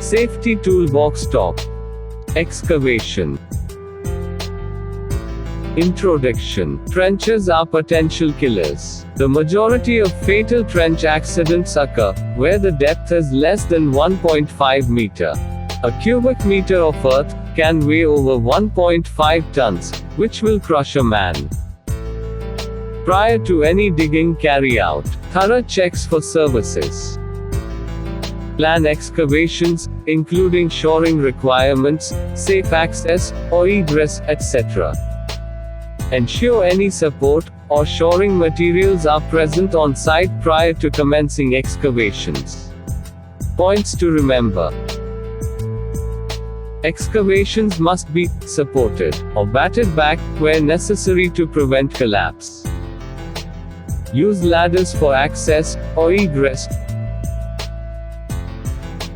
Safety Toolbox Talk. Excavation. Introduction. Trenches are potential killers. The majority of fatal trench accidents occur where the depth is less than 1.5 meter. A cubic meter of earth can weigh over 1.5 tons, which will crush a man. Prior to any digging, carry out thorough checks for services. Plan excavations, including shoring requirements, safe access or egress, etc. Ensure any support or shoring materials are present on site prior to commencing excavations. Points to remember. Excavations must be supported or batted back where necessary to prevent collapse. Use ladders for access or egress.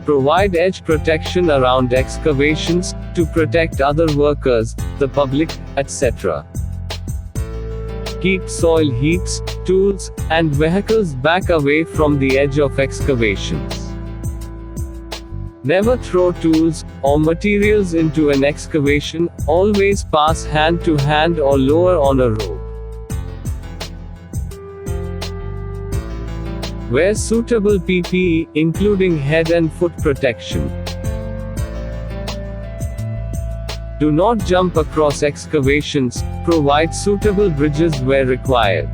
Provide edge protection around excavations to protect other workers, the public, etc. Keep soil heaps, tools, and vehicles back away from the edge of excavations. Never throw tools or materials into an excavation, always pass hand to hand or lower on a rope. Wear suitable PPE, including head and foot protection. Do not jump across excavations, provide suitable bridges where required.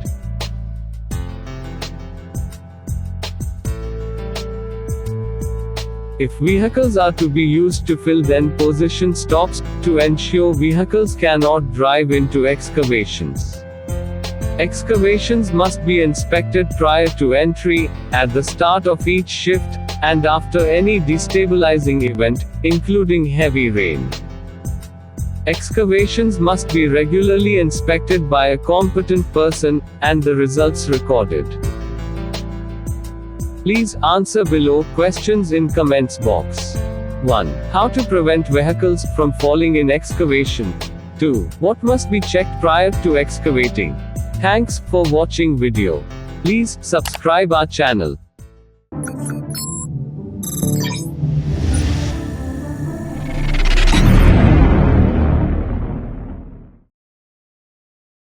If vehicles are to be used to fill, then position stops to ensure vehicles cannot drive into excavations. Excavations must be inspected prior to entry, at the start of each shift, and after any destabilizing event, including heavy rain. Excavations must be regularly inspected by a competent person, and the results recorded. Please answer below questions in comments box. 1. How to prevent vehicles from falling in excavation. 2. What must be checked prior to excavating? Thanks for watching video. Please subscribe our channel.